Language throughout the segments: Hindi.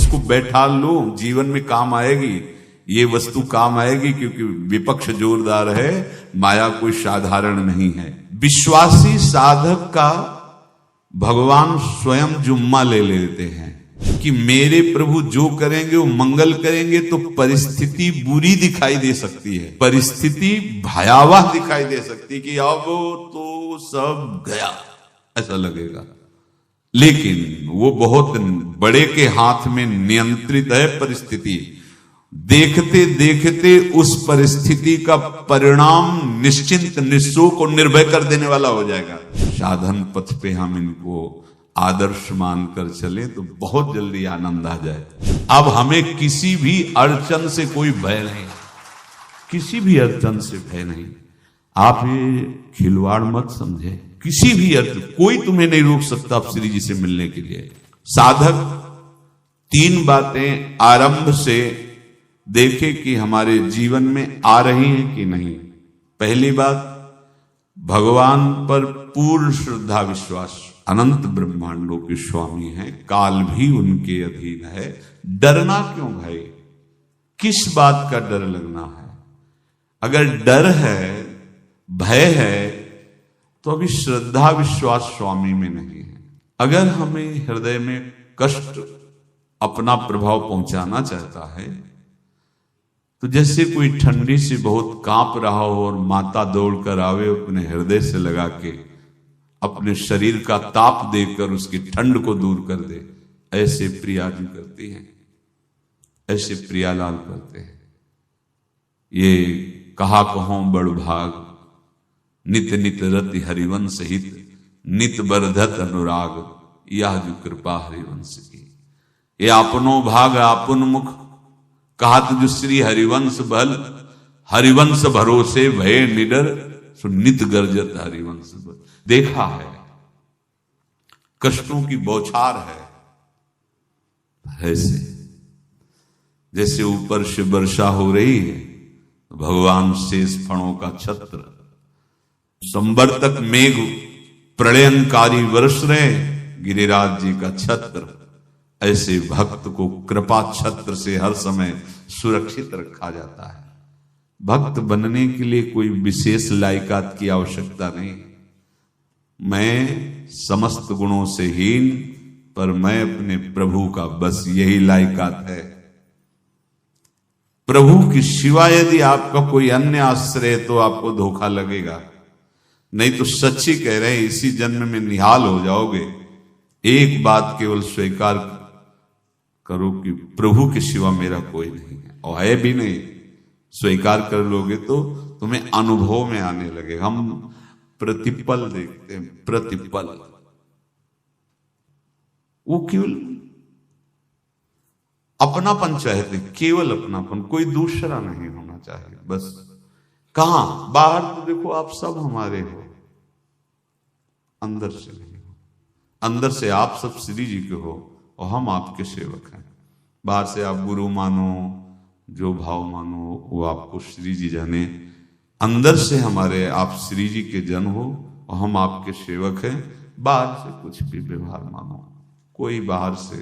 इसको बैठा लो, जीवन में काम आएगी, ये वस्तु काम आएगी, क्योंकि विपक्ष जोरदार है, माया कोई साधारण नहीं है। विश्वासी साधक का भगवान स्वयं जुम्मा ले लेते हैं कि मेरे प्रभु जो करेंगे वो मंगल करेंगे। तो परिस्थिति बुरी दिखाई दे सकती है, परिस्थिति भयावह दिखाई दे सकती है कि अब तो सब गया ऐसा लगेगा, लेकिन वो बहुत बड़े के हाथ में नियंत्रित है परिस्थिति। देखते देखते उस परिस्थिति का परिणाम निश्चिंत, निःशोक और निर्भय कर देने वाला हो जाएगा। साधन पथ पे हम इनको आदर्श मानकर चले तो बहुत जल्दी आनंद आ जाए। अब हमें किसी भी अड़चन से कोई भय नहीं, किसी भी अड़चन से भय नहीं। आप ये खिलवाड़ मत समझे, किसी भी अर्थ कोई तुम्हें नहीं रोक सकता आप श्री जी से मिलने के लिए। साधक 3 बातें आरंभ से देखे कि हमारे जीवन में आ रही हैं कि नहीं। पहली बात, भगवान पर पूर्ण श्रद्धा विश्वास। अनंत ब्रह्मांडों के स्वामी हैं, काल भी उनके अधीन है। डरना क्यों भाई, किस बात का डर लगना है? अगर डर है, भय है, तो अभी श्रद्धा विश्वास स्वामी में नहीं है। अगर हमें हृदय में कष्ट अपना प्रभाव पहुंचाना चाहता है, तो जैसे कोई ठंडी से बहुत कांप रहा हो और माता दौड़कर आवे, अपने हृदय से लगा के अपने शरीर का ताप देकर उसकी ठंड को दूर कर दे, ऐसे प्रिया जी करती हैं, ऐसे प्रियालाल करते हैं। ये कहा कहो बड़ भाग, नित नित रति हरिवंश हित, नित बरधत अनुराग, यह जो कृपा हरिवंश की। ये अपनो भाग आपन मुख, कहा तुझ श्री हरिवंश बल, हरिवंश भरोसे भय निडर, सो नित गर्जत हरिवंश बल। देखा है, कष्टों की बौछार है, ऐसे जैसे ऊपर से वर्षा हो रही है, भगवान शेष फणों का छत्र, संवर्तक मेघ प्रलयंकारी वर्ष रहे, गिरिराज जी का छत्र, ऐसे भक्त को कृपा छत्र से हर समय सुरक्षित रखा जाता है। भक्त बनने के लिए कोई विशेष लायकात की आवश्यकता नहीं। मैं समस्त गुणों से हीन, पर मैं अपने प्रभु का, बस यही लायकात है। प्रभु की सिवा यदि आपका कोई अन्य आश्रय तो आपको धोखा लगेगा, नहीं तो सच्ची कह रहे हैं, इसी जन्म में निहाल हो जाओगे। एक बात केवल स्वीकार करो कि प्रभु के सिवा मेरा कोई नहीं है, और है भी नहीं। स्वीकार कर लोगे तो तुम्हें अनुभव में आने लगे। हम प्रतिपल देखते हैं, प्रतिपल, वो केवल अपनापन चाहते, केवल अपनापन, कोई दूसरा नहीं होना चाहिए। बस कहां बाहर तो देखो आप सब हमारे हो, अंदर से नहीं हो। अंदर से आप सब श्री जी के हो और हम आपके सेवक हैं। बाहर से आप गुरु मानो, जो भाव मानो, वो आपको श्री जी जाने। अंदर से हमारे आप श्री जी के जन हो और हम आपके सेवक हैं। बाहर से कुछ भी व्यवहार मानो, कोई बाहर से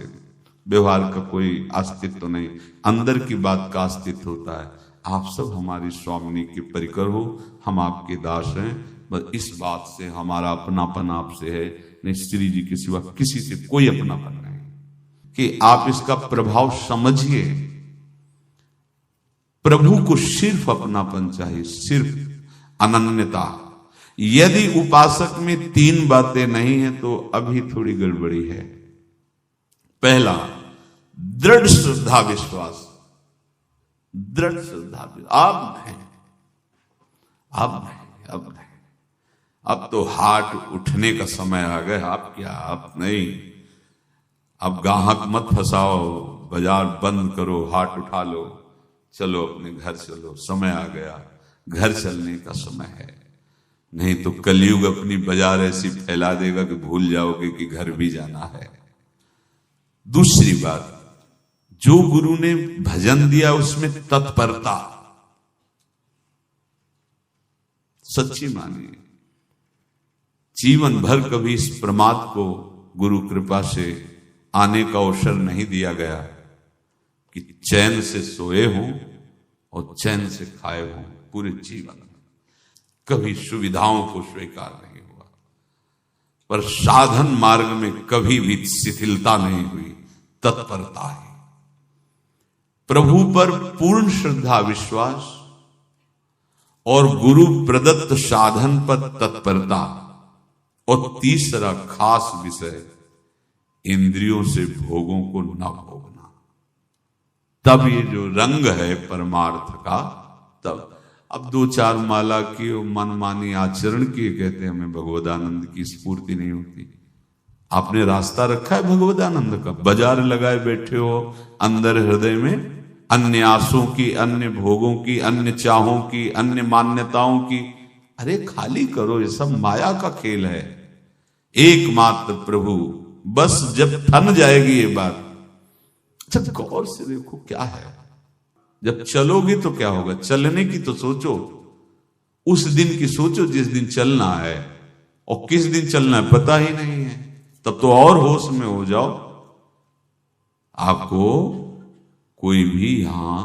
व्यवहार का कोई अस्तित्व नहीं, अंदर की बात का अस्तित्व होता है। आप सब हमारी स्वामिनी के परिकर हो, हम आपके दास हैं। बस इस बात से हमारा अपनापन आपसे है, नहीं श्री जी के सिवा किसी से कोई अपनापन नहीं। कि आप इसका प्रभाव समझिए, प्रभु को सिर्फ अपनापन चाहिए, सिर्फ अनन्यता। यदि उपासक में 3 बातें नहीं है तो अभी थोड़ी गड़बड़ी है। पहला, दृढ़ श्रद्धा विश्वास। दृढ़ श्रद्धा, अब नहीं, अब तो हाथ उठने का समय आ गया। आप क्या, आप नहीं, अब गाहक मत फंसाओ, बाजार बंद करो, हाथ उठा लो, चलो अपने घर चलो, समय आ गया, घर चलने का समय है। नहीं तो कलयुग अपनी बाजार ऐसी फैला देगा कि भूल जाओगे कि घर भी जाना है। दूसरी बात, जो गुरु ने भजन दिया उसमें तत्परता, सच्ची मानिए। जीवन भर कभी इस प्रमाद को गुरु कृपा से आने का अवसर नहीं दिया गया, कि चैन से सोए हों और चैन से खाए हों पूरे जीवन में। कभी सुविधाओं को स्वीकार नहीं हुआ, पर साधन मार्ग में कभी भी शिथिलता नहीं हुई, तत्परता है। प्रभु पर पूर्ण श्रद्धा विश्वास और गुरु प्रदत्त साधन पर तत्परता, और तीसरा खास विषय इंद्रियों से भोगों को न भोगना। तब ये जो रंग है परमार्थ का, तब अब 2-4 माला की और मनमानी आचरण किए कहते हैं हमें भगवदानंद की स्फूर्ति नहीं होती। आपने रास्ता रखा है भगवदानंद का, बाजार लगाए बैठे हो अंदर हृदय में अन्य आसों की, अन्य भोगों की, अन्य चाहों की, अन्य मान्यताओं की। अरे खाली करो, ये सब माया का खेल है। एकमात्र प्रभु, बस जब थन जाएगी ये बात, जब गौर से देखो क्या है, जब चलोगे तो क्या होगा, चलने की तो सोचो, उस दिन की सोचो जिस दिन चलना है, और किस दिन चलना है पता ही नहीं है, तब तो और होश में हो जाओ। आपको कोई भी यहां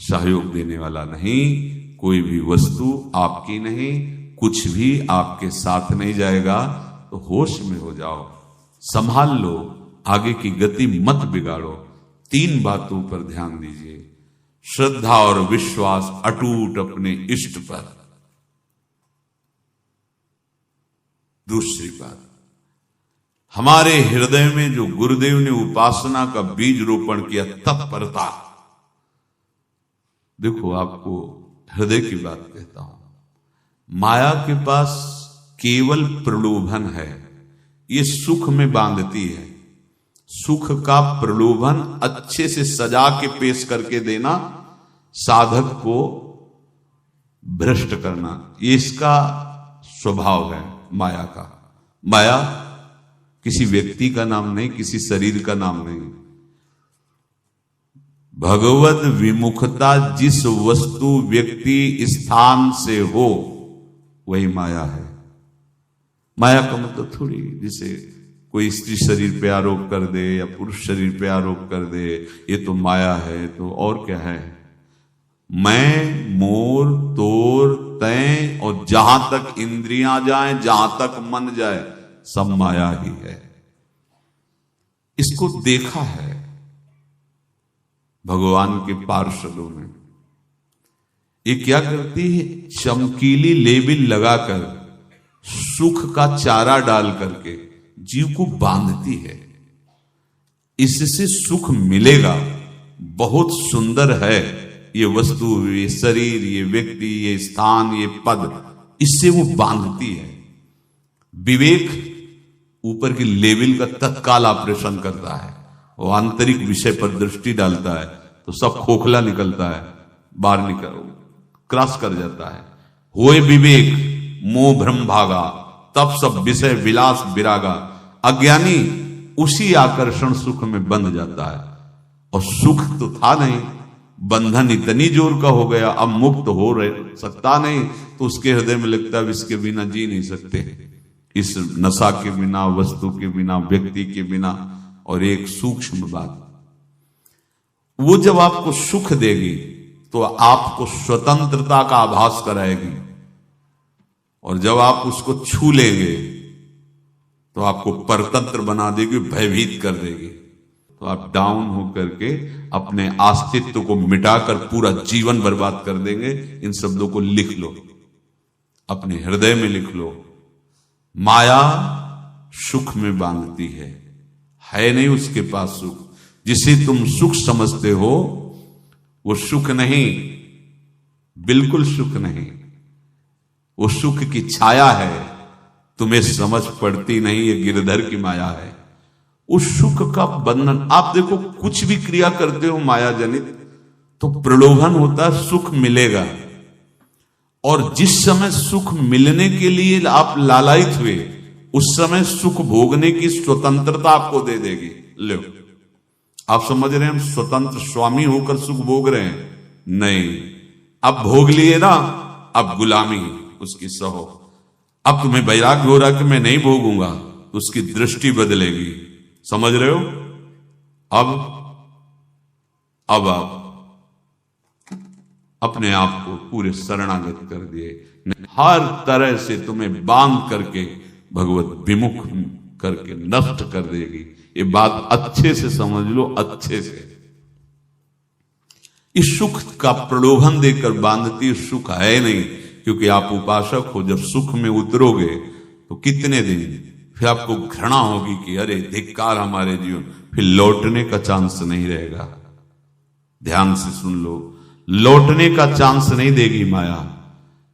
सहयोग देने वाला नहीं, कोई भी वस्तु आपकी नहीं, कुछ भी आपके साथ नहीं जाएगा। तो होश में हो जाओ, संभाल लो, आगे की गति मत बिगाड़ो। 3 बातों पर ध्यान दीजिए, श्रद्धा और विश्वास अटूट अपने इष्ट पर। दूसरी बात, हमारे हृदय में जो गुरुदेव ने उपासना का बीज रोपण किया, तत्परता। देखो आपको हृदय की बात कहता हूं, माया के पास केवल प्रलोभन है, ये सुख में बांधती है। सुख का प्रलोभन अच्छे से सजा के पेश करके देना, साधक को भ्रष्ट करना, ये इसका स्वभाव है माया का। माया किसी व्यक्ति का नाम नहीं, किसी शरीर का नाम नहीं। भगवत विमुखता जिस वस्तु व्यक्ति स्थान से हो वही माया है। माया का मतलब थोड़ी जैसे कोई स्त्री शरीर पे आरोप कर दे या पुरुष शरीर पे आरोप कर दे, ये तो माया है। तो और क्या है? मैं, मोर, तोर, तय और जहां तक इंद्रियां जाएं, जहां तक मन जाए, सब माया ही है। इसको देखा है भगवान के पार्षदों ने। ये क्या करती है? चमकीली लेबिल लगाकर, सुख का चारा डाल करके जीव को बांधती है। इससे सुख मिलेगा, बहुत सुंदर है ये वस्तु, ये शरीर, ये व्यक्ति, ये स्थान, ये पद, इससे वो बांधती है। विवेक ऊपर की लेवल का तत्काल ऑपरेशन करता है, वो आंतरिक विषय पर दृष्टि डालता है तो सब खोखला निकलता है, बाहर निकल क्रॉस कर जाता है। होए विवेक मोह भ्रम भागा, तब सब विषय विलास विरागा। अज्ञानी उसी आकर्षण सुख में बंध जाता है, और सुख तो था नहीं, बंधन इतनी जोर का हो गया, अब मुक्त हो रहे सकता नहीं, तो उसके हृदय में लगता है इसके बिना जी नहीं सकते, इस नशा के बिना, वस्तु के बिना, व्यक्ति के बिना। और एक सूक्ष्म बात, वो जब आपको सुख देगी तो आपको स्वतंत्रता का आभास कराएगी, और जब आप उसको छू लेंगे तो आपको परतंत्र बना देगी, भयभीत कर देगी। तो आप डाउन होकर के अपने अस्तित्व को मिटाकर पूरा जीवन बर्बाद कर देंगे। इन शब्दों को लिख लो, अपने हृदय में लिख लो। माया सुख में बांधती है नहीं उसके पास सुख। जिसे तुम सुख समझते हो वो सुख नहीं, बिल्कुल सुख नहीं, वो सुख की छाया है, तुम्हें समझ पड़ती नहीं, ये गिरधर की माया है। उस सुख का बंधन, आप देखो कुछ भी क्रिया करते हो माया जनित तो प्रलोभन होता है, सुख मिलेगा। और जिस समय सुख मिलने के लिए आप लालायित हुए, उस समय सुख भोगने की स्वतंत्रता आपको दे देगी। लो, आप समझ रहे हैं हम स्वतंत्र स्वामी होकर सुख भोग रहे हैं? नहीं, अब भोग लिए ना, अब गुलामी उसकी सहो। अब तुम्हें वैराग्य हो रहा कि मैं नहीं भोगूंगा, तो उसकी दृष्टि बदलेगी। समझ रहे हो? अब आप अपने आप को पूरे शरणागत कर दिए, हर तरह से तुम्हें बांध करके भगवत विमुख करके नष्ट कर देगी। ये बात अच्छे से समझ लो, अच्छे से। इस सुख का प्रलोभन देकर बांधती, सुख है नहीं, क्योंकि आप उपासक हो। जब सुख में उतरोगे तो कितने दिन फिर आपको घृणा होगी कि अरे धिक्कार हमारे जीवन, फिर लौटने का चांस नहीं रहेगा। ध्यान से सुन लो, लौटने का चांस नहीं देगी माया।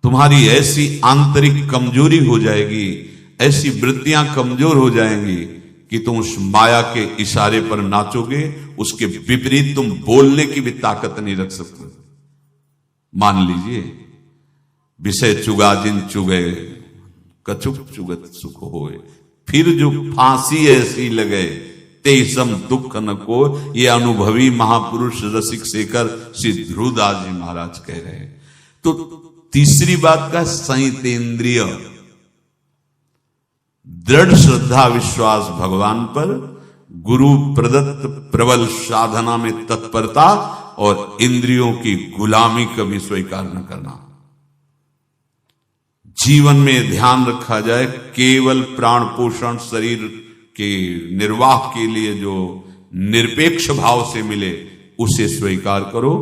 तुम्हारी ऐसी आंतरिक कमजोरी हो जाएगी, ऐसी वृत्तियां कमजोर हो जाएंगी कि तुम उस माया के इशारे पर नाचोगे, उसके विपरीत तुम बोलने की भी ताकत नहीं रख सकते। मान लीजिए, विषय चुगा जिन चुगे, कछुक चुगत सुख होए, फिर जो फांसी ऐसी लगे, तेसम दुख न को। ये अनुभवी महापुरुष रसिक शेखर श्री ध्रुवदास जी महाराज कह रहे हैं। तो तीसरी बात का संयतेंद्रिय, दृढ़ श्रद्धा विश्वास भगवान पर, गुरु प्रदत्त प्रबल साधना में तत्परता, और इंद्रियों की गुलामी कभी स्वीकार न करना। जीवन में ध्यान रखा जाए, केवल प्राण पोषण शरीर के निर्वाह के लिए जो निरपेक्ष भाव से मिले उसे स्वीकार करो,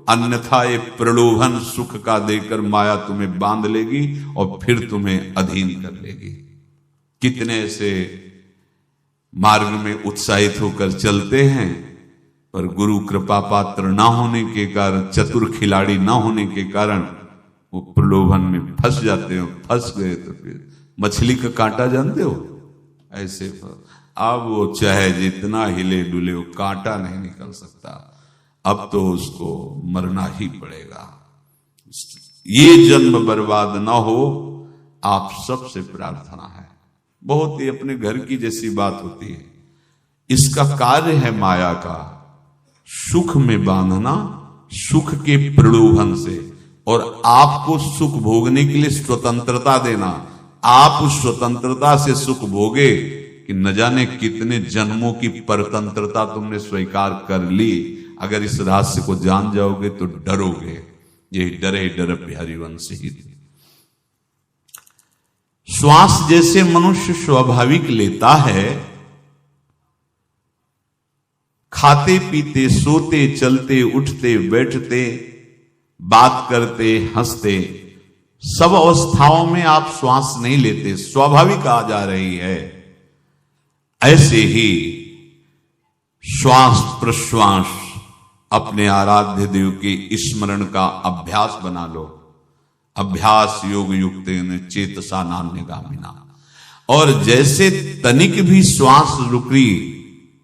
अन्यथा ये प्रलोभन सुख का देकर माया तुम्हें बांध लेगी और फिर तुम्हें अधीन कर लेगी। कितने से मार्ग में उत्साहित होकर चलते हैं, पर गुरु कृपा पात्र ना होने के कारण, चतुर खिलाड़ी ना होने के कारण वो प्रलोभन में फंस जाते हो। फंस गए तो फिर मछली का कांटा जानते हो, ऐसे अब वो चाहे जितना हिले डुले, वो कांटा नहीं निकल सकता। अब तो उसको मरना ही पड़ेगा। ये जन्म बर्बाद ना हो, आप सबसे प्रार्थना है। बहुत ही अपने घर की जैसी बात होती है। इसका कार्य है माया का सुख में बांधना, सुख के प्रलोभन से, और आपको सुख भोगने के लिए स्वतंत्रता देना। आप उस स्वतंत्रता से सुख भोगे कि न जाने कितने जन्मों की परतंत्रता तुमने स्वीकार कर ली। अगर इस रहस्य को जान जाओगे तो डरोगे। यही डरे डर हरिवंश ही। श्वास जैसे मनुष्य स्वाभाविक लेता है, खाते पीते सोते चलते उठते बैठते बात करते हंसते, सब अवस्थाओं में आप श्वास नहीं लेते, स्वाभाविक आ जा रही है। ऐसे ही श्वास प्रश्वास अपने आराध्य देव के स्मरण का अभ्यास बना लो। अभ्यास योग युक्त चेतसा नान्यगामिना। और जैसे तनिक भी श्वास रुकी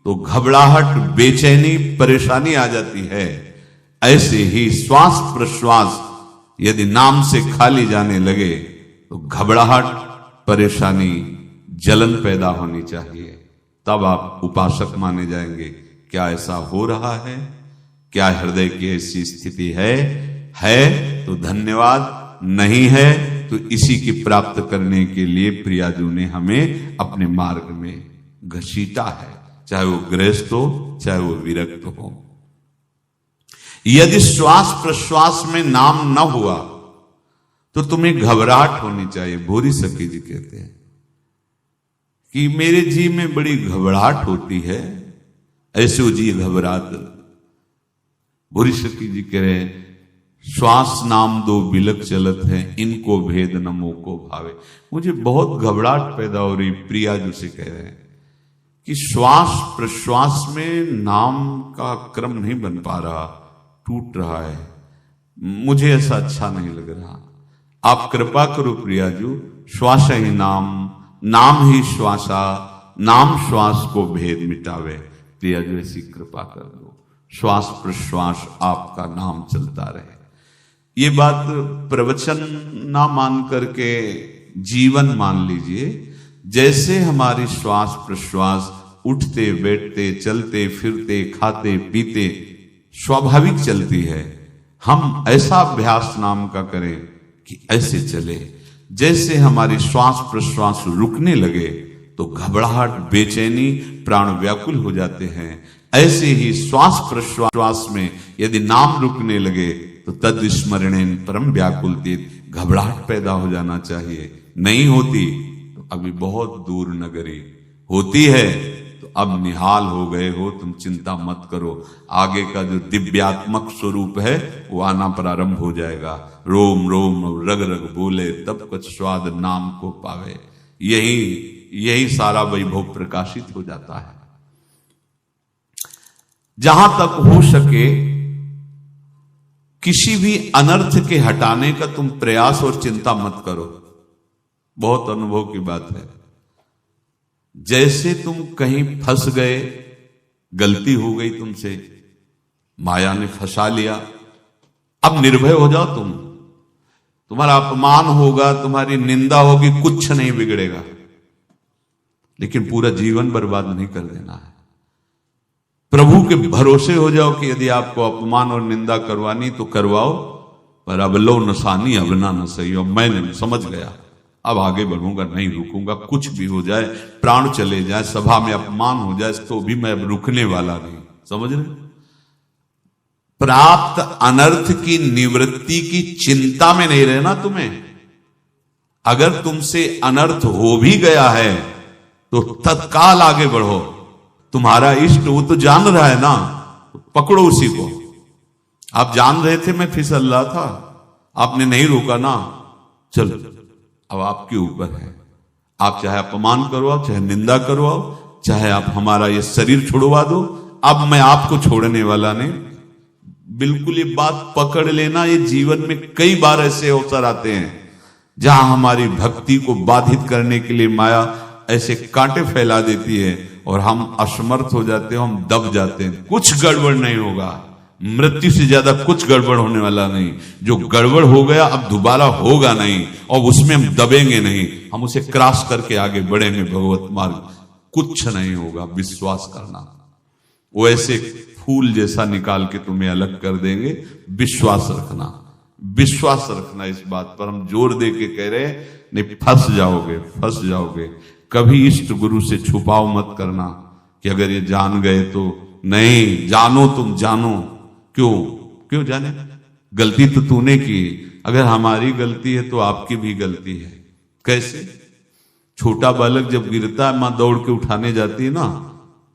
तो घबराहट, बेचैनी, परेशानी आ जाती है, ऐसे ही श्वास प्रश्वास यदि नाम से खाली जाने लगे तो घबराहट, परेशानी, जलन पैदा होनी चाहिए। तब आप उपासक माने जाएंगे। क्या ऐसा हो रहा है? क्या हृदय की ऐसी स्थिति है तो धन्यवाद, नहीं है तो इसी की प्राप्त करने के लिए प्रियाजू ने हमें अपने मार्ग में घसीटा है, चाहे वो गृहस्थ हो चाहे वो विरक्त हो। यदि श्वास प्रश्वास में नाम न हुआ तो तुम्हें घबराहट होनी चाहिए। भूरी सखी जी कहते हैं कि मेरे जी में बड़ी घबराहट होती है, ऐसे वो जी घबरात। भूरी सखी जी कह रहे श्वास नाम दो बिलक चलत है, इनको भेद न मोको भावे। मुझे बहुत घबराहट पैदा हो रही। प्रिया जी से कह रहे हैं कि श्वास प्रश्वास में नाम का क्रम नहीं बन पा रहा, टूट रहा है, मुझे ऐसा अच्छा नहीं लग रहा। आप कृपा करो प्रियाजू, श्वास ही नाम, नाम ही श्वासा, नाम श्वास को भेद मिटावे। प्रियाजू ऐसी कृपा कर दो, श्वास प्रश्वास आपका नाम चलता रहे। ये बात प्रवचन ना मान करके जीवन मान लीजिए। जैसे हमारी श्वास प्रश्वास उठते बैठते चलते फिरते खाते पीते स्वाभाविक चलती है, हम ऐसा अभ्यास नाम का करें कि ऐसे चले। जैसे हमारी श्वास प्रश्वास रुकने लगे तो घबराहट, बेचैनी, प्राण व्याकुल हो जाते हैं। ऐसे ही श्वास प्रश्वास में यदि नाम रुकने लगे तो तद स्मरणेन परम व्याकुलतीत, घबराहट पैदा हो जाना चाहिए। नहीं होती तो अभी बहुत दूर नगरी, होती है तो अब निहाल हो गए हो, तुम चिंता मत करो। आगे का जो दिव्यात्मक स्वरूप है वो आना प्रारंभ हो जाएगा। रोम रोम रग रग बोले तब कुछ स्वाद नाम को पावे। यही सारा वैभव प्रकाशित हो जाता है। जहां तक हो सके किसी भी अनर्थ के हटाने का तुम प्रयास और चिंता मत करो। बहुत अनुभव की बात है। जैसे तुम कहीं फंस गए, गलती हो गई तुमसे, माया ने फंसा लिया, अब निर्भय हो जाओ। तुम्हारा अपमान होगा, तुम्हारी निंदा होगी, कुछ नहीं बिगड़ेगा, लेकिन पूरा जीवन बर्बाद नहीं कर देना है। प्रभु के भरोसे हो जाओ कि यदि आपको अपमान और निंदा करवानी तो करवाओ, पर अब लो नसानी अब ना न सही हो। मैं समझ गया, अब आगे बढ़ूंगा, नहीं रुकूंगा। कुछ भी हो जाए, प्राण चले जाए, सभा में अपमान हो जाए, तो भी मैं अब रुकने वाला नहीं। समझ रहे? प्राप्त अनर्थ की निवृत्ति की चिंता में नहीं रहना तुम्हें। अगर तुमसे अनर्थ हो भी गया है तो तत्काल आगे बढ़ो। तुम्हारा इष्ट वो तो जान रहा है ना, पकड़ो उसी को। आप जान रहे थे मैं फिसल रहा था, आपने नहीं रोका ना, चलो अब आपके ऊपर है। आप चाहे अपमान करवाओ, चाहे निंदा करवाओ, चाहे आप हमारा ये शरीर छुड़वा दो, अब मैं आपको छोड़ने वाला नहीं। बिल्कुल ये बात पकड़ लेना। ये जीवन में कई बार ऐसे अवसर आते हैं जहां हमारी भक्ति को बाधित करने के लिए माया ऐसे कांटे फैला देती है और हम असमर्थ हो जाते हैं, हम दब जाते हैं। कुछ गड़बड़ नहीं होगा, मृत्यु से ज्यादा कुछ गड़बड़ होने वाला नहीं। जो गड़बड़ हो गया अब दोबारा होगा नहीं, और उसमें हम दबेंगे नहीं, हम उसे क्रॉस करके आगे बढ़ेंगे भगवत मार्ग। कुछ नहीं होगा, विश्वास करना। वो ऐसे फूल जैसा निकाल के तुम्हें अलग कर देंगे। विश्वास रखना, विश्वास रखना। इस बात पर हम जोर दे के कह रहे हैं, नहीं फंस जाओगे, फंस जाओगे। कभी इष्ट गुरु से छुपाओ मत करना कि अगर ये जान गए तो। नहीं, जानो, तुम जानो। क्यों जाने? गलती तो तूने की। अगर हमारी गलती है तो आपकी भी गलती है। कैसे? छोटा बालक जब गिरता है, मां दौड़ के उठाने जाती है ना,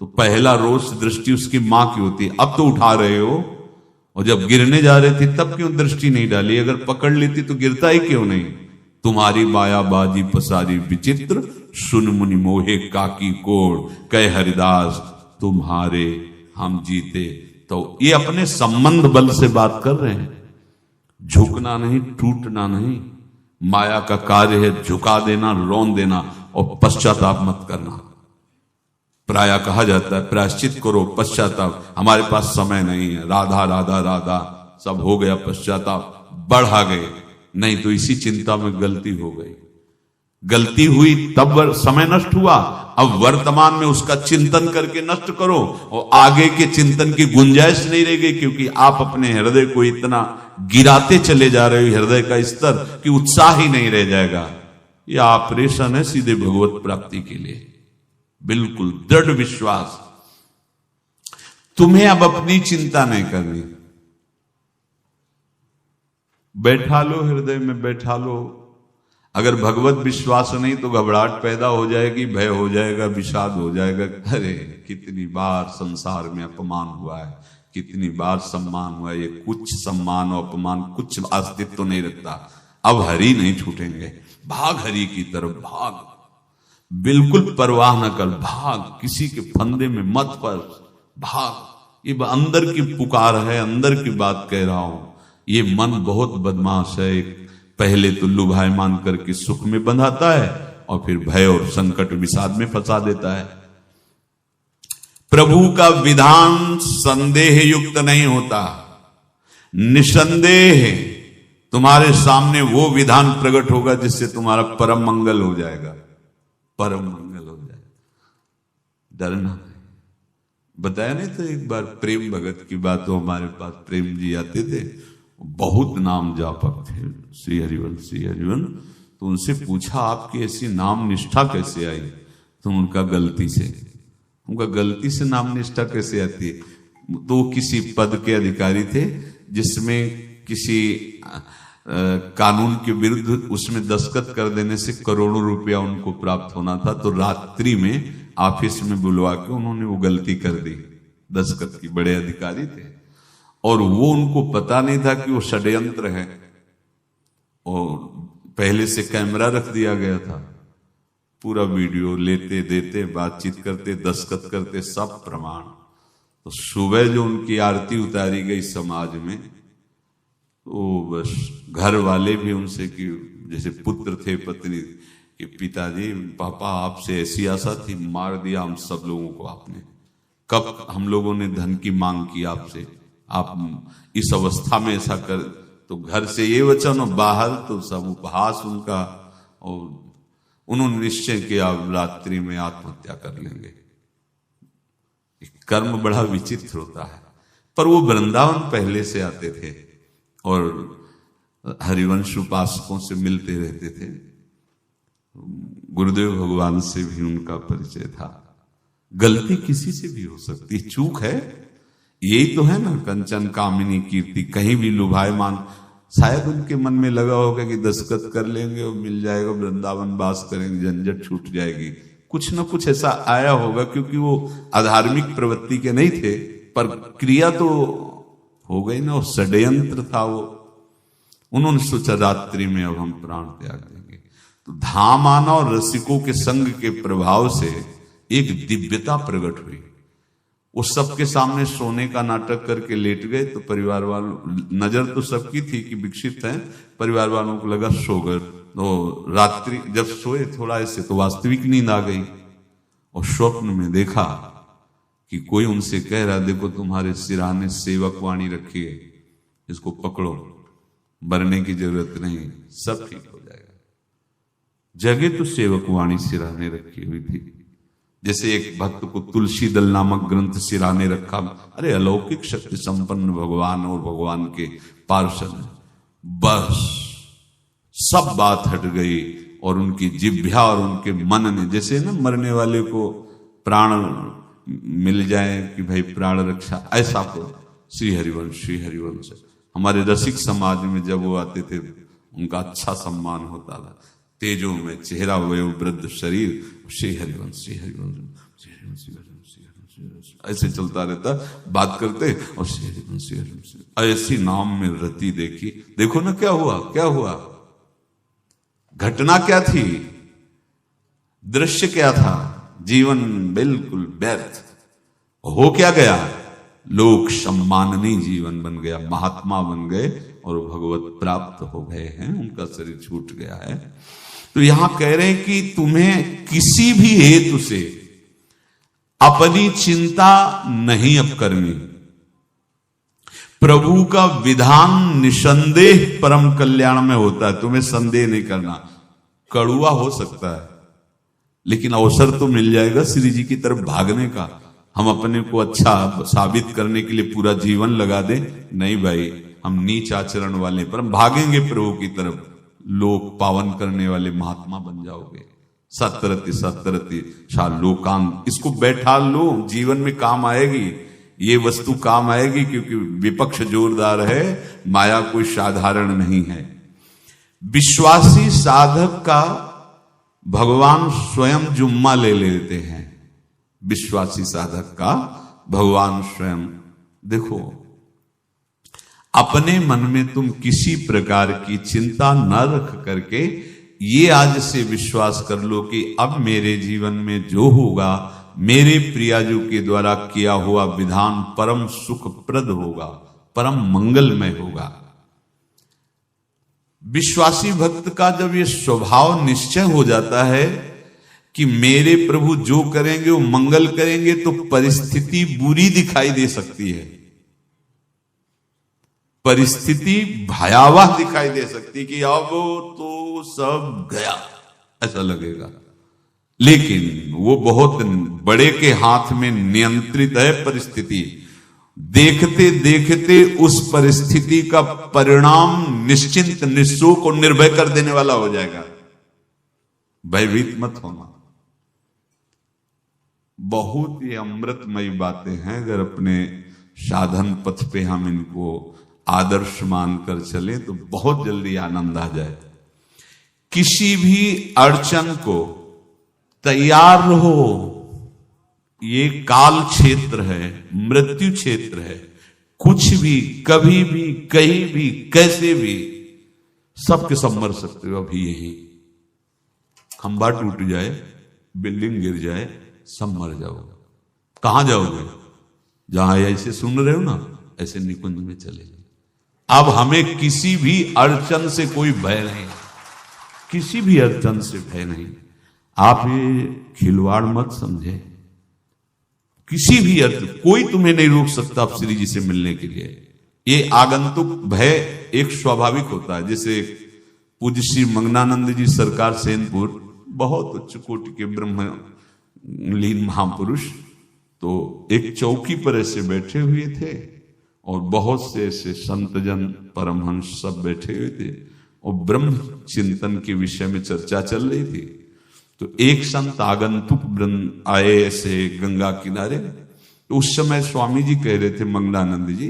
तो पहला रोष दृष्टि उसकी मां की होती है। अब तो उठा रहे हो, और जब गिरने जा रहे थे तब क्यों दृष्टि नहीं डाली? अगर पकड़ लेती तो गिरता ही क्यों नहीं? तुम्हारी माया बाजी पसारी विचित्र, सुन मुनि मोहे काकी कोड़, कह हरिदास तुम्हारे हम जीते। तो ये अपने संबंध बल से बात कर रहे हैं। झुकना नहीं, टूटना नहीं। माया का कार्य है झुका देना, रौन देना, और पश्चाताप मत करना। प्राय कहा जाता है प्रायश्चित करो, पश्चाताप। हमारे पास समय नहीं है। राधा राधा राधा सब हो गया, पश्चाताप बढ़ा गए। नहीं तो इसी चिंता में गलती हो गई। गलती हुई तब समय नष्ट हुआ, अब वर्तमान में उसका चिंतन करके नष्ट करो, और आगे के चिंतन की गुंजाइश नहीं रह गई, क्योंकि आप अपने हृदय को इतना गिराते चले जा रहे हो, हृदय का स्तर, कि उत्साह ही नहीं रह जाएगा। यह ऑपरेशन है सीधे भगवत प्राप्ति के लिए। बिल्कुल दृढ़ विश्वास। तुम्हें अब अपनी चिंता नहीं करनी। बैठा लो, हृदय में बैठा लो। अगर भगवत विश्वास नहीं तो घबराहट पैदा हो जाएगी, भय हो जाएगा, विषाद हो जाएगा। अरे कितनी बार संसार में अपमान हुआ है, कितनी बार सम्मान हुआ है। ये कुछ सम्मान और अपमान कुछ अस्तित्व तो नहीं रखता। अब हरि नहीं छूटेंगे। भाग हरि की तरफ, भाग। बिल्कुल परवाह न कर, भाग। किसी के फंदे में मत पड़, भाग। ये अंदर की पुकार है, अंदर की बात कह रहा हूं। ये मन बहुत बदमाश है। पहले तो लुभायमान करके सुख में बंधाता है, और फिर भय और संकट विषाद में फंसा देता है। प्रभु का विधान संदेह युक्त नहीं होता। निसंदेह तुम्हारे सामने वो विधान प्रकट होगा जिससे तुम्हारा परम मंगल हो जाएगा, परम मंगल हो जाएगा। डरना। बताया नहीं तो एक बार प्रेम भगत की बात। तो हमारे पास प्रेम जी आते थे, बहुत नाम जापक थे, श्री हरिवन श्री हरिवन। तो उनसे पूछा आपकी ऐसी नाम निष्ठा कैसे आई? तो उनका गलती से उनका गलती से नाम निष्ठा कैसे आती है? तो वो किसी पद के अधिकारी थे जिसमें किसी कानून के विरुद्ध उसमें दस्तखत कर देने से करोड़ों रुपया उनको प्राप्त होना था। तो रात्रि में ऑफिस में बुलवा के उन्होंने वो गलती कर दी, दस्तखत की। बड़े अधिकारी थे और वो उनको पता नहीं था कि वो षड्यंत्र है, और पहले से कैमरा रख दिया गया था। पूरा वीडियो लेते देते, बातचीत करते, दस्तखत करते, सब प्रमाण। तो सुबह जो उनकी आरती उतारी गई समाज में, तो बस घर वाले भी उनसे कि जैसे पुत्र थे पत्नी कि पिताजी, पापा आपसे ऐसी आशा थी, मार दिया हम सब लोगों को आपने। कब हम लोगों ने धन की मांग की आपसे, आप इस अवस्था में ऐसा कर। तो घर से ये वचन और बाहर तो सब उपहास उनका, और उन्होंने निश्चय किया रात्रि में आत्महत्या कर लेंगे। कर्म बड़ा विचित्र होता है। पर वो वृंदावन पहले से आते थे और हरिवंश उपासकों से मिलते रहते थे। गुरुदेव भगवान से भी उनका परिचय था। गलती किसी से भी हो सकती, चूक है, यही तो है ना। कंचन कामिनी कीर्ति, कहीं भी लुभायमान। शायद उनके मन में लगा होगा कि दस्तखत कर लेंगे और मिल जाएगा, वृंदावन वास करेंगे, झंझट छूट जाएगी। कुछ ना कुछ ऐसा आया होगा, क्योंकि वो अधार्मिक प्रवृत्ति के नहीं थे, पर क्रिया तो हो गई ना, षड्यंत्र था वो। उन्होंने सोचा रात्रि में अब हम प्राण त्याग देंगे। तो धाम आना और रसिकों के संग के प्रभाव से एक दिव्यता प्रकट हुई। वो सबके सामने सोने का नाटक करके लेट गए। तो परिवार वालों, नजर तो सबकी थी कि विकसित हैं, परिवार वालों को लगा सो गए। तो रात्रि जब सोए थोड़ा ऐसे, तो वास्तविक नींद आ गई और स्वप्न में देखा कि कोई उनसे कह रहा, देखो तुम्हारे सिरहाने सेवक वाणी रखी है, इसको पकड़ो, मरने की जरूरत नहीं, सब ठीक हो जाएगा। जगह तो सेवक वाणी सिरहाने रखी हुई थी। जैसे एक भक्त को तुलसी दल नामक ग्रंथ सिरहाने रखा। अरे अलौकिक शक्ति संपन्न भगवान और भगवान के पार्षद, बस सब बात हट गई। और उनकी जिह्वा और उनके मन ने, जैसे ना मरने वाले को प्राण मिल जाए कि भाई प्राण रक्षा, ऐसा तो श्री हरिवंश हमारे रसिक समाज में जब वो आते थे उनका अच्छा सम्मान होता था। तेजो में चेहरा, वयो वृद्ध शरीर, श्री हरिवंश ऐसे चलता रहता, बात करते और श्री हरिवंश ऐसी नाम में रति देखी। देखो ना क्या हुआ, घटना क्या थी, दृश्य क्या था, जीवन बिल्कुल व्यर्थ हो क्या गया, लोक सम्माननीय जीवन बन गया, महात्मा बन गए और भगवत प्राप्त हो गए हैं, उनका शरीर छूट गया है। तो यहां कह रहे हैं कि तुम्हें किसी भी हेतु से अपनी चिंता नहीं अब करनी। प्रभु का विधान निसंदेह परम कल्याण में होता है, तुम्हें संदेह नहीं करना। कड़ुआ हो सकता है, लेकिन अवसर तो मिल जाएगा श्री जी की तरफ भागने का। हम अपने को अच्छा साबित करने के लिए पूरा जीवन लगा दें, नहीं भाई, हम नीच आचरण वाले पर हम भागेंगे प्रभु की तरफ। लोक पावन करने वाले महात्मा बन जाओगे। सतरति लोकांत, इसको बैठा लो, जीवन में काम आएगी, ये वस्तु काम आएगी, क्योंकि विपक्ष जोरदार है, माया कोई साधारण नहीं है। विश्वासी साधक का भगवान स्वयं जुम्मा ले लेते हैं। विश्वासी साधक का भगवान स्वयं, देखो अपने मन में तुम किसी प्रकार की चिंता न रख करके ये आज से विश्वास कर लो कि अब मेरे जीवन में जो होगा, मेरे प्रियाजू के द्वारा किया हुआ विधान परम सुखप्रद होगा, परम मंगलमय होगा। विश्वासी भक्त का जब ये स्वभाव निश्चय हो जाता है कि मेरे प्रभु जो करेंगे वो मंगल करेंगे, तो परिस्थिति बुरी दिखाई दे सकती है, परिस्थिति भयावह दिखाई दे सकती कि अब तो सब गया, ऐसा लगेगा। लेकिन वो बहुत बड़े के हाथ में नियंत्रित है परिस्थिति। देखते देखते उस परिस्थिति का परिणाम निश्चिंत, निःशोक और निर्भय कर देने वाला हो जाएगा। भयभीत मत होना। बहुत ही अमृतमयी बातें हैं। अगर अपने साधन पथ पे हम इनको आदर्श मानकर चले तो बहुत जल्दी आनंद आ जाए। किसी भी अड़चन को तैयार रहो। ये काल क्षेत्र है, मृत्यु क्षेत्र है। कुछ भी, कभी भी, कहीं भी, कैसे भी, सबके सब मर सकते हो। अभी यही खंबा टूट जाए, बिल्डिंग गिर जाए, सब मर जाओगे। कहां जाओगे? जहां ऐसे सुन रहे हो ना, ऐसे निकुंज में चले जाओ। अब हमें किसी भी अड़चन से कोई भय नहीं, किसी भी अड़चन से भय नहीं। आप ये खिलवाड़ मत समझे। किसी भी अर्थ कोई तुम्हें नहीं रोक सकता आप श्री जी से मिलने के लिए। ये आगंतुक भय एक स्वाभाविक होता है। जैसे पूज्य श्री मंगनानंद जी सरकार सेनपुर, बहुत उच्च कोटि के ब्रह्मलीन महापुरुष, तो एक चौकी पर ऐसे बैठे हुए थे और बहुत से ऐसे संतजन परमहंस सब बैठे हुए थे और ब्रह्म चिंतन के विषय में चर्चा चल रही थी। तो एक संत आगंतुक वृंद आए ऐसे गंगा किनारे। तो उस समय स्वामी जी कह रहे थे मंगलानंद जी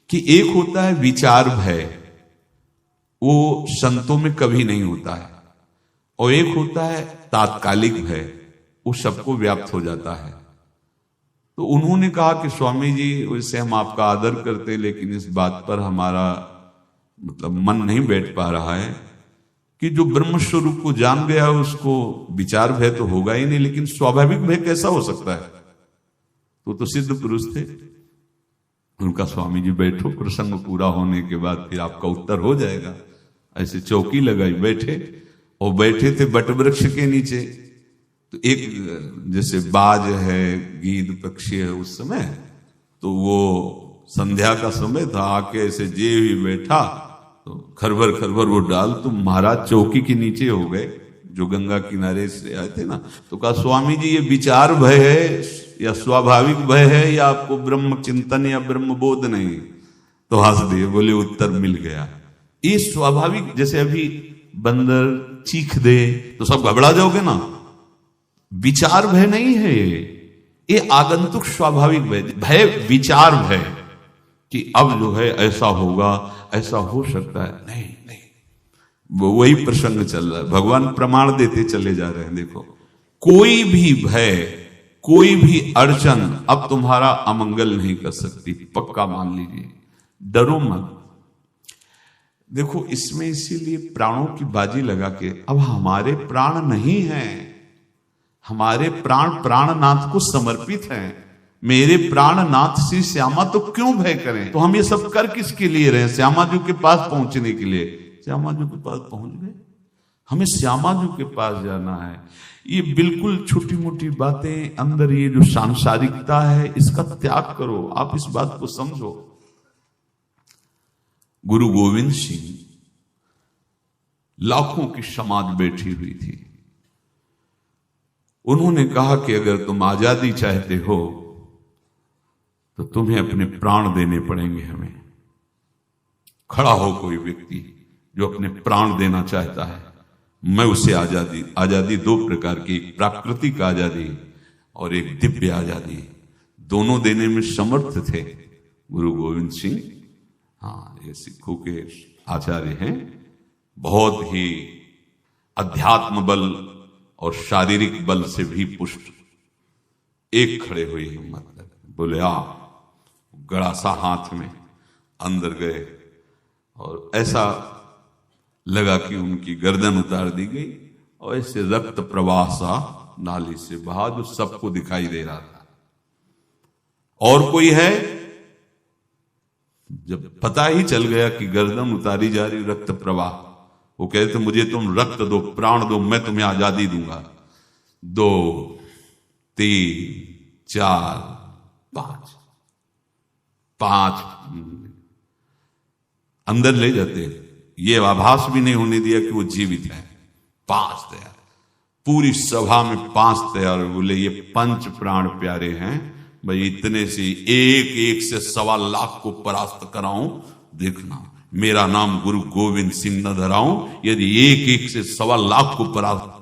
कि एक होता है विचार भय, वो संतों में कभी नहीं होता है, और एक होता है तात्कालिक भय, वो सबको व्याप्त हो जाता है। तो उन्होंने कहा कि स्वामी जी वैसे हम आपका आदर करते, लेकिन इस बात पर हमारा मतलब मन नहीं बैठ पा रहा है कि जो ब्रह्म स्वरूप को जान गया है उसको विचार भय तो होगा ही नहीं, लेकिन स्वाभाविक भय कैसा हो सकता है? तो सिद्ध पुरुष थे। उनका स्वामी जी बैठो, प्रसंग पूरा होने के बाद फिर आपका उत्तर हो जाएगा। ऐसे चौकी लगाई, बैठे और बैठे थे बट वृक्ष के नीचे। तो एक जैसे बाज है, गीद पक्षी है, उस समय तो वो संध्या का समय था, आके ऐसे जे ही बैठा तो खरबर खरबर वो डाल तो महाराज चौकी के नीचे हो गए, जो गंगा किनारे से आए थे ना। तो कहा स्वामी जी ये विचार भय है या स्वाभाविक भय है या आपको ब्रह्म चिंतन या ब्रह्म बोध नहीं? तो हंस दिए, बोले उत्तर मिल गया। ये स्वाभाविक, जैसे अभी बंदर चीख दे तो सब घबरा जाओगे ना, विचार भय नहीं है ये आगंतुक स्वाभाविक भय। भय विचार भय कि अब जो है ऐसा होगा, ऐसा हो सकता है, नहीं नहीं। वही प्रसंग चल रहा है, भगवान प्रमाण देते चले जा रहे हैं। देखो, कोई भी भय, कोई भी अड़चन अब तुम्हारा अमंगल नहीं कर सकती, पक्का मान लीजिए। डरो मत। देखो इसमें इसीलिए प्राणों की बाजी लगा के, अब हमारे प्राण नहीं हैं, हमारे प्राण प्राणनाथ को समर्पित हैं। मेरे प्राणनाथ श्री श्यामा तो क्यों भय करें? तो हम ये सब कर किसके लिए रहे? श्यामा जी के पास पहुंचने के लिए। श्यामा जी के पास पहुंच गए, हमें श्यामा जी के पास जाना है। ये बिल्कुल छोटी मोटी बातें, अंदर ये जो सांसारिकता है इसका त्याग करो। आप इस बात को समझो। गुरु गोविंद सिंह, लाखों की समाज बैठी हुई थी। उन्होंने कहा कि अगर तुम आजादी चाहते हो तो तुम्हें अपने प्राण देने पड़ेंगे। हमें खड़ा हो कोई व्यक्ति जो अपने प्राण देना चाहता है, मैं उसे आजादी। आजादी दो प्रकार की, एक प्राकृतिक आजादी और एक दिव्य आजादी, दोनों देने में समर्थ थे गुरु गोविंद सिंह। हाँ, ये सिखों के आचार्य हैं, बहुत ही अध्यात्म बल और शारीरिक बल से भी पुष्ट। एक खड़े हुए हिम्मत करके बोले आ, गड़ासा हाथ में अंदर गए और ऐसा लगा कि उनकी गर्दन उतार दी गई और ऐसे रक्त प्रवाह सा नाली से बहा, जो सबको दिखाई दे रहा था। और कोई है? जब पता ही चल गया कि गर्दन उतारी जा रही, रक्त प्रवाह, वो कहते थे मुझे तुम रक्त दो, प्राण दो, मैं तुम्हें आजादी दूंगा। 2 3 4 5 अंदर ले जाते, ये आभास भी नहीं होने दिया कि वो जीवित है। 5 तैयार, पूरी सभा में 5 तैयार। बोले ये पंच प्राण प्यारे हैं भाई, इतने से एक एक से 1.25 लाख को परास्त कराऊं, देखना मेरा नाम गुरु गोविंद सिंह न धराऊं। यदि एक एक से 1.25 लाख को परास्त